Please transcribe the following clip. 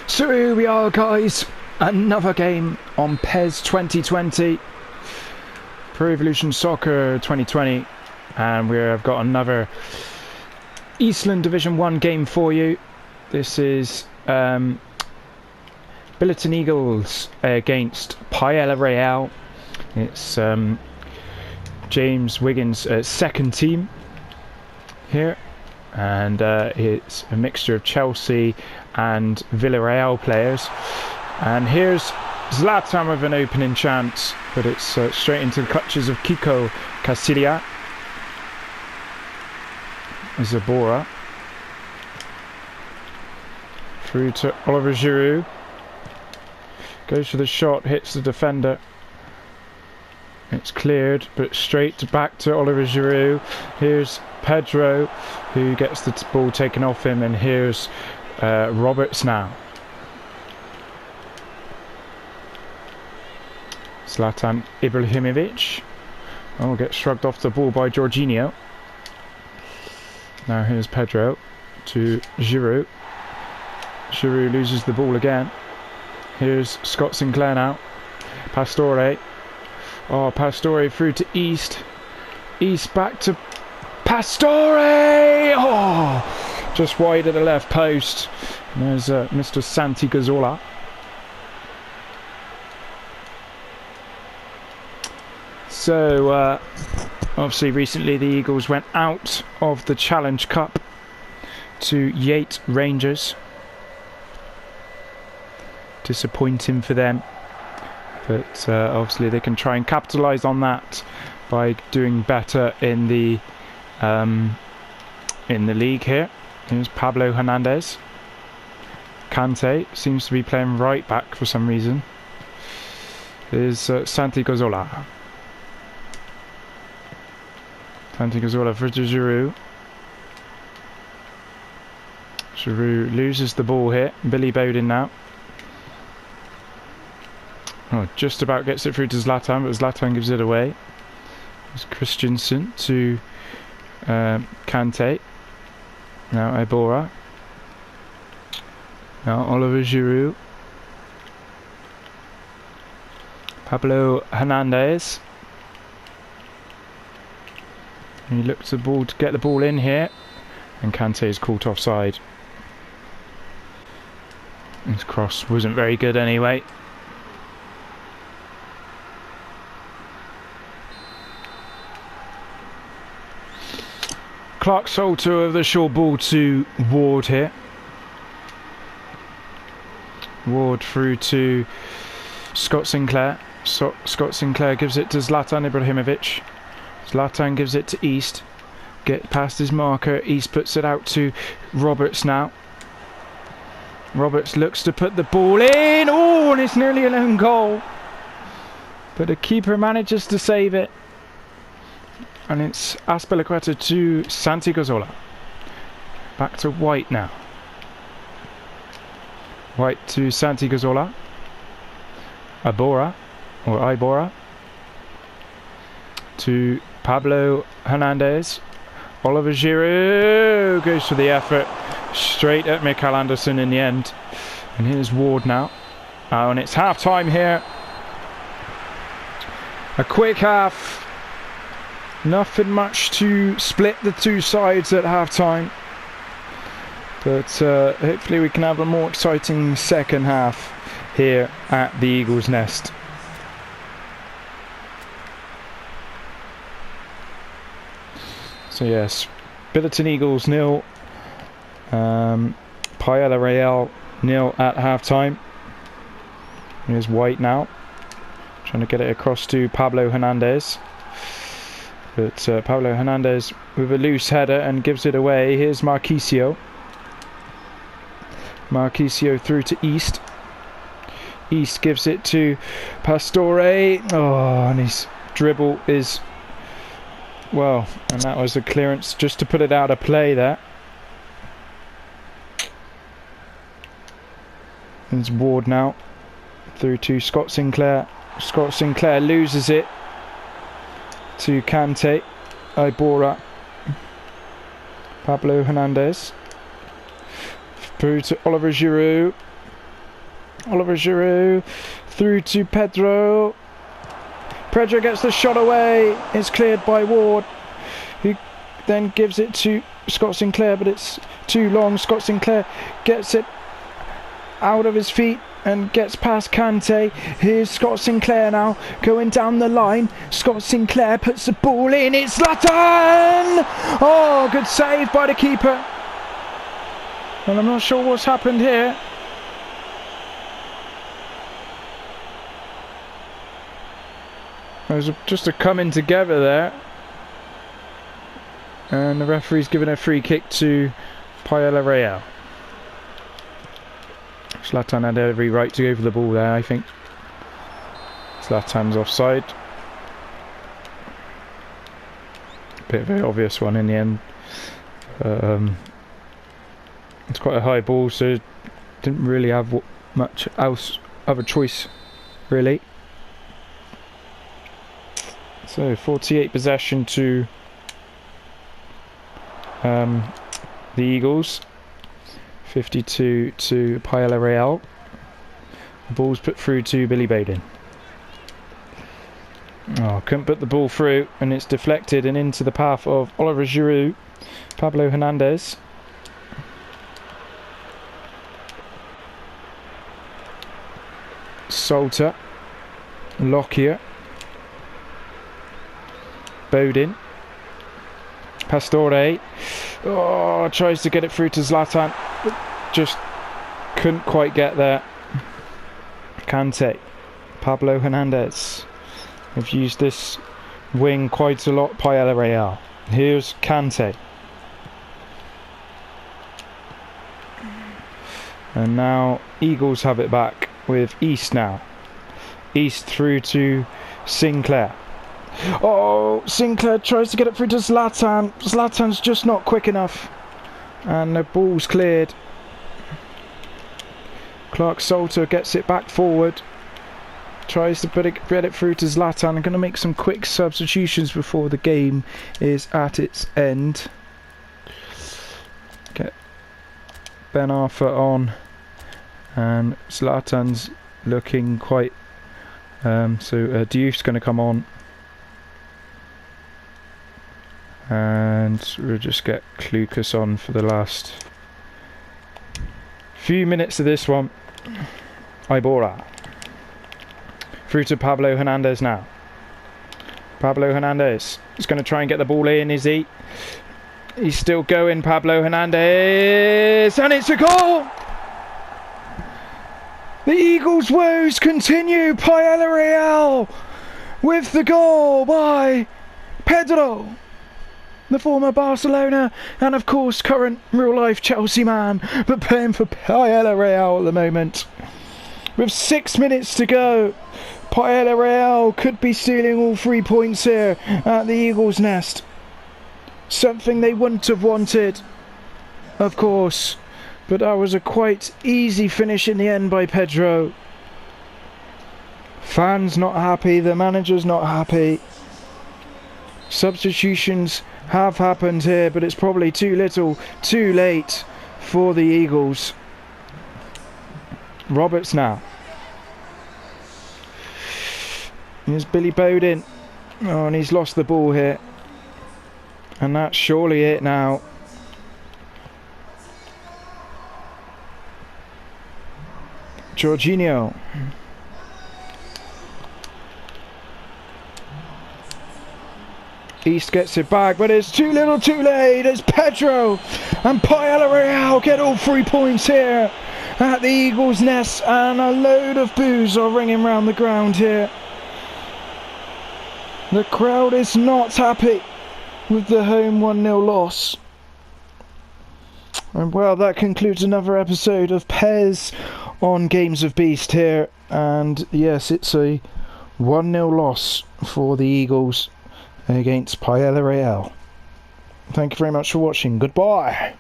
So here we are, guys, another game on PES 2020, Pro Evolution Soccer 2020, and we've got another Eastland Division 1 game for you. This is Billiton Eagles against Piellareal. It's James Wiggins' second team here, and it's a mixture of Chelsea and Villarreal players. And here's Zlatan with an opening chance, but it's straight into the clutches of Kiko Casilla. Zabora through to Oliver Giroud, goes for the shot, hits the defender. It's cleared, but straight back to Oliver Giroud. Here's Pedro, who gets the ball taken off him, and here's Roberts now. Zlatan Ibrahimovic. Oh, gets shrugged off the ball by Jorginho. Now here's Pedro to Giroud. Giroud loses the ball again. Here's Scott Sinclair now. Pastore. Oh, Pastore through to East. East back to Pastore! Oh, just wide of the left post. And there's Mr. Santi Cazorla. So, obviously recently the Eagles went out of the Challenge Cup to Yate Rangers. Disappointing for them. But obviously they can try and capitalise on that by doing better in the league here. Here's Pablo Hernandez. Kante seems to be playing right back for some reason. Here's Santi Cazorla. Santi Cazorla for Giroud. Giroud loses the ball here. Billy Bowden now. Oh, just about gets it through to Zlatan, but Zlatan gives it away. There's Christensen to Kante. Now Ibora. Now Oliver Giroud. Pablo Hernandez. He looks the ball to get the ball in here, and Kante is caught offside. His cross wasn't very good anyway. Clark Salter of the short ball to Ward here. Ward through to Scott Sinclair. Scott Sinclair gives it to Zlatan Ibrahimovic. Zlatan gives it to East. Get past his marker. East puts it out to Roberts now. Roberts looks to put the ball in. Oh, and it's nearly a lone goal. But the keeper manages to save it. And it's Azpilicueta to Santi Cazorla. Back to White now. White to Santi Cazorla. Ibora. To Pablo Hernandez. Oliver Giroud goes for the effort. Straight at Mikael Anderson in the end. And here's Ward now. Oh, and it's half time here. A quick half. Nothing much to split the two sides at half time. But hopefully we can have a more exciting second half here at the Eagles' Nest. So yes, Billiton Eagles 0, Piellareal 0 at half time. Here's White now, trying to get it across to Pablo Hernandez. But Pablo Hernandez with a loose header and gives it away. Here's Marquisio. Marquisio through to East. East gives it to Pastore. Oh, and his dribble is... well, and that was a clearance just to put it out of play there. There's Ward now. Through to Scott Sinclair. Scott Sinclair loses it to Kante. Ibora. Pablo Hernandez. Through to Oliver Giroud. Oliver Giroud through to Pedro. Pedro gets the shot away. It's cleared by Ward, who then gives it to Scott Sinclair, but it's too long. Scott Sinclair gets it out of his feet and gets past Kante. Here's Scott Sinclair now going down the line. Scott Sinclair puts the ball in. It's Zlatan! Oh, good save by the keeper. And I'm not sure what's happened here. There's just a coming together there. And the referee's given a free kick to Piellareal. Zlatan had every right to go for the ball there, I think. Zlatan's offside. Bit of an obvious one in the end. It's quite a high ball, so didn't really have much else of a choice, really. So 48 possession to the Eagles, 52 to Piellareal. The ball's put through to Billy Bowden. Oh, couldn't put the ball through, and it's deflected and into the path of Oliver Giroud. Pablo Hernandez. Salter. Lockyer. Bowden. Pastore. Oh, tries to get it through to Zlatan, but just couldn't quite get there. Kante. Pablo Hernandez. They've used this wing quite a lot, Piellareal. Here's Kante. And now Eagles have it back with East now. East through to Sinclair. Oh, Sinclair tries to get it through to Zlatan. Zlatan's just not quick enough. And the ball's cleared. Clark Salter gets it back forward. Tries to get it through to Zlatan. I'm going to make some quick substitutions before the game is at its end. Get Ben Arthur on. And Zlatan's looking quite... so Diouf's going to come on. And we'll just get Klukas on for the last few minutes of this one. Ibora. Through to Pablo Hernandez now. Pablo Hernandez is going to try and get the ball in, is he? He's still going, Pablo Hernandez. And it's a goal! The Eagles' woes continue. Piellareal with the goal by Pedro, the former Barcelona and of course current real-life Chelsea man, but playing for Piellareal at the moment. With 6 minutes to go, Piellareal could be stealing all 3 points here at the Eagles' nest. Something they wouldn't have wanted, of course, but that was a quite easy finish in the end by Pedro. Fans not happy, the manager's not happy. Substitutions have happened here, but it's probably too little, too late for the Eagles. Roberts now. Here's Billy Bowden. Oh, and he's lost the ball here. And that's surely it now. Jorginho. East gets it back, but it's too little too late. It's Pedro and Piellareal get all 3 points here at the Eagles' nest, and a load of boos are ringing round the ground here. The crowd is not happy with the home 1-0 loss. And well, that concludes another episode of PES on Games of Beast here. And yes, it's a 1-0 loss for the Eagles against Piellareal. Thank you very much for watching. Goodbye.